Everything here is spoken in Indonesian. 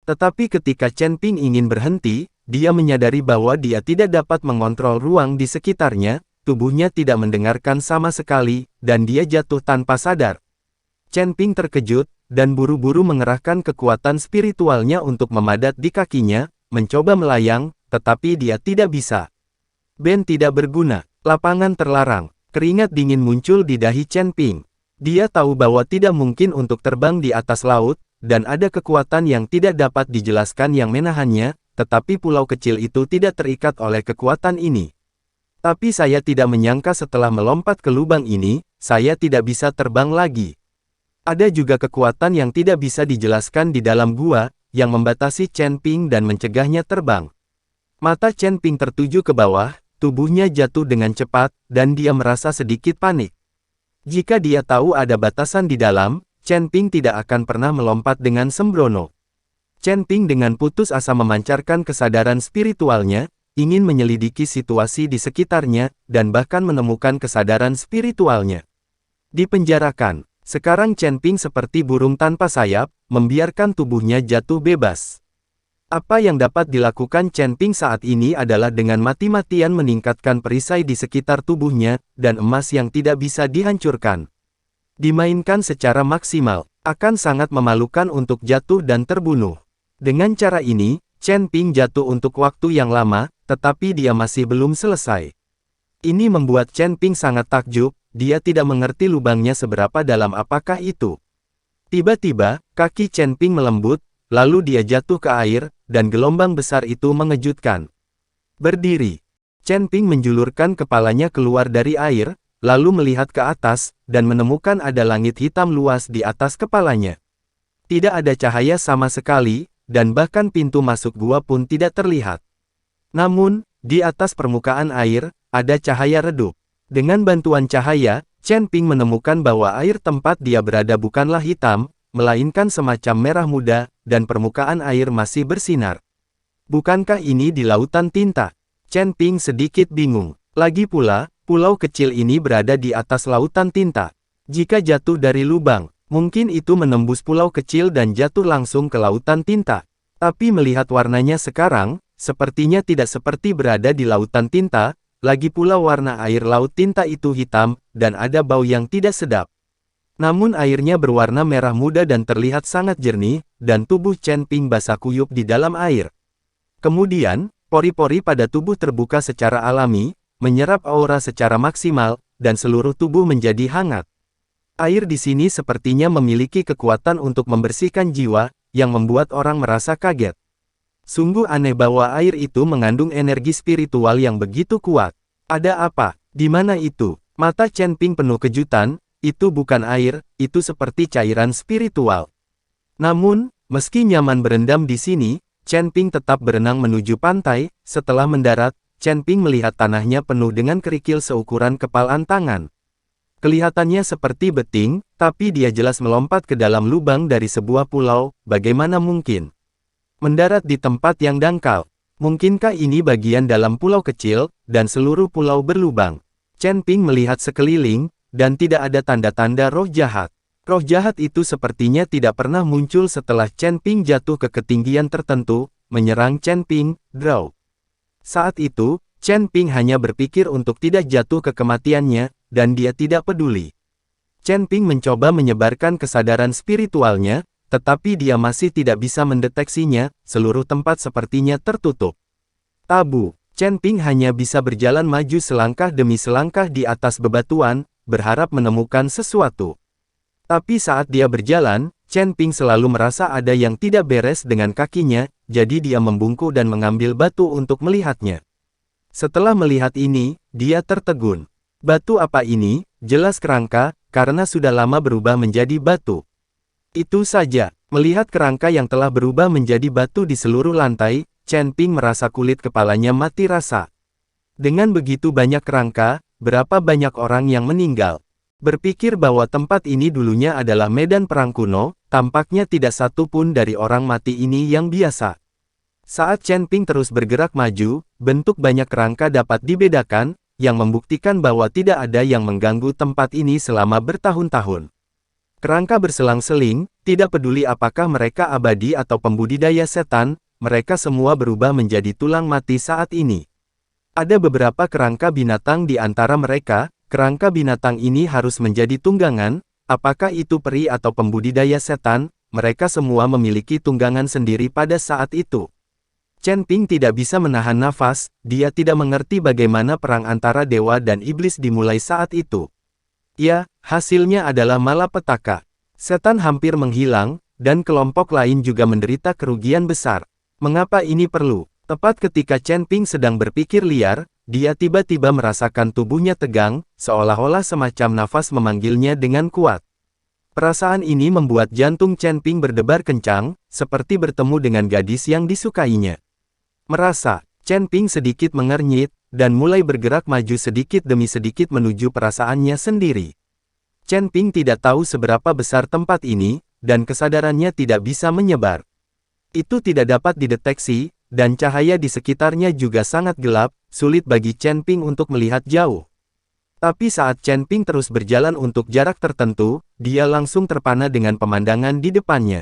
Tetapi ketika Chen Ping ingin berhenti, dia menyadari bahwa dia tidak dapat mengontrol ruang di sekitarnya, tubuhnya tidak mendengarkan sama sekali, dan dia jatuh tanpa sadar. Chen Ping terkejut, dan buru-buru mengerahkan kekuatan spiritualnya untuk memadat di kakinya, mencoba melayang, tetapi dia tidak bisa. Ben tidak berguna, lapangan terlarang, keringat dingin muncul di dahi Chen Ping. Dia tahu bahwa tidak mungkin untuk terbang di atas laut, dan ada kekuatan yang tidak dapat dijelaskan yang menahannya, tetapi pulau kecil itu tidak terikat oleh kekuatan ini. Tapi saya tidak menyangka setelah melompat ke lubang ini, saya tidak bisa terbang lagi. Ada juga kekuatan yang tidak bisa dijelaskan di dalam gua, yang membatasi Chen Ping dan mencegahnya terbang. Mata Chen Ping tertuju ke bawah, tubuhnya jatuh dengan cepat, dan dia merasa sedikit panik. Jika dia tahu ada batasan di dalam, Chen Ping tidak akan pernah melompat dengan sembrono. Chen Ping dengan putus asa memancarkan kesadaran spiritualnya, ingin menyelidiki situasi di sekitarnya, dan bahkan menemukan kesadaran spiritualnya. Dipenjarakan, sekarang Chen Ping seperti burung tanpa sayap, membiarkan tubuhnya jatuh bebas. Apa yang dapat dilakukan Chen Ping saat ini adalah dengan mati-matian meningkatkan perisai di sekitar tubuhnya, dan emas yang tidak bisa dihancurkan. Dimainkan secara maksimal, akan sangat memalukan untuk jatuh dan terbunuh. Dengan cara ini, Chen Ping jatuh untuk waktu yang lama, tetapi dia masih belum selesai. Ini membuat Chen Ping sangat takjub, dia tidak mengerti lubangnya seberapa dalam apakah itu. Tiba-tiba, kaki Chen Ping melembut, lalu dia jatuh ke air, dan gelombang besar itu mengejutkan. Berdiri, Chen Ping menjulurkan kepalanya keluar dari air, lalu melihat ke atas, dan menemukan ada langit hitam luas di atas kepalanya. Tidak ada cahaya sama sekali, dan bahkan pintu masuk gua pun tidak terlihat. Namun, di atas permukaan air, ada cahaya redup. Dengan bantuan cahaya, Chen Ping menemukan bahwa air tempat dia berada bukanlah hitam, melainkan semacam merah muda, dan permukaan air masih bersinar. Bukankah ini di lautan tinta? Chen Ping sedikit bingung. Lagi pula, pulau kecil ini berada di atas lautan tinta. Jika jatuh dari lubang, mungkin itu menembus pulau kecil dan jatuh langsung ke lautan tinta. Tapi melihat warnanya sekarang, sepertinya tidak seperti berada di lautan tinta, lagi pula warna air laut tinta itu hitam, dan ada bau yang tidak sedap. Namun airnya berwarna merah muda dan terlihat sangat jernih, dan tubuh Chen Ping basah kuyup di dalam air. Kemudian, pori-pori pada tubuh terbuka secara alami, menyerap aura secara maksimal, dan seluruh tubuh menjadi hangat. Air di sini sepertinya memiliki kekuatan untuk membersihkan jiwa, yang membuat orang merasa kaget. Sungguh aneh bahwa air itu mengandung energi spiritual yang begitu kuat. Ada apa? Di mana itu? Mata Chen Ping penuh kejutan, itu bukan air, itu seperti cairan spiritual. Namun, meski nyaman berendam di sini, Chen Ping tetap berenang menuju pantai. Setelah mendarat, Chen Ping melihat tanahnya penuh dengan kerikil seukuran kepalan tangan. Kelihatannya seperti beting, tapi dia jelas melompat ke dalam lubang dari sebuah pulau, bagaimana mungkin? Mendarat di tempat yang dangkal. Mungkinkah ini bagian dalam pulau kecil, dan seluruh pulau berlubang? Chen Ping melihat sekeliling, dan tidak ada tanda-tanda roh jahat. Roh jahat itu sepertinya tidak pernah muncul setelah Chen Ping jatuh ke ketinggian tertentu, menyerang Chen Ping, draw. Saat itu, Chen Ping hanya berpikir untuk tidak jatuh ke kematiannya, dan dia tidak peduli. Chen Ping mencoba menyebarkan kesadaran spiritualnya, tetapi dia masih tidak bisa mendeteksinya, seluruh tempat sepertinya tertutup. Tabu, Chen Ping hanya bisa berjalan maju selangkah demi selangkah di atas bebatuan, berharap menemukan sesuatu. Tapi saat dia berjalan, Chen Ping selalu merasa ada yang tidak beres dengan kakinya, jadi dia membungkuk dan mengambil batu untuk melihatnya. Setelah melihat ini, dia tertegun. Batu apa ini? Jelas kerangka, karena sudah lama berubah menjadi batu. Itu saja, melihat kerangka yang telah berubah menjadi batu di seluruh lantai, Chen Ping merasa kulit kepalanya mati rasa. Dengan begitu banyak kerangka, berapa banyak orang yang meninggal? Berpikir bahwa tempat ini dulunya adalah medan perang kuno, tampaknya tidak satu pun dari orang mati ini yang biasa. Saat Chen Ping terus bergerak maju, bentuk banyak kerangka dapat dibedakan, yang membuktikan bahwa tidak ada yang mengganggu tempat ini selama bertahun-tahun. Kerangka berselang-seling, tidak peduli apakah mereka abadi atau pembudidaya setan, mereka semua berubah menjadi tulang mati saat ini. Ada beberapa kerangka binatang di antara mereka, kerangka binatang ini harus menjadi tunggangan, apakah itu peri atau pembudidaya setan, mereka semua memiliki tunggangan sendiri pada saat itu. Chen Ping tidak bisa menahan nafas, dia tidak mengerti bagaimana perang antara dewa dan iblis dimulai saat itu. Ya, hasilnya adalah malapetaka. Setan hampir menghilang, dan kelompok lain juga menderita kerugian besar. Mengapa ini perlu? Tepat ketika Chen Ping sedang berpikir liar, dia tiba-tiba merasakan tubuhnya tegang, seolah-olah semacam nafas memanggilnya dengan kuat. Perasaan ini membuat jantung Chen Ping berdebar kencang, seperti bertemu dengan gadis yang disukainya. Merasa, Chen Ping sedikit mengernyit, dan mulai bergerak maju sedikit demi sedikit menuju perasaannya sendiri. Chen Ping tidak tahu seberapa besar tempat ini, dan kesadarannya tidak bisa menyebar. Itu tidak dapat dideteksi, dan cahaya di sekitarnya juga sangat gelap, sulit bagi Chen Ping untuk melihat jauh. Tapi saat Chen Ping terus berjalan untuk jarak tertentu, dia langsung terpana dengan pemandangan di depannya.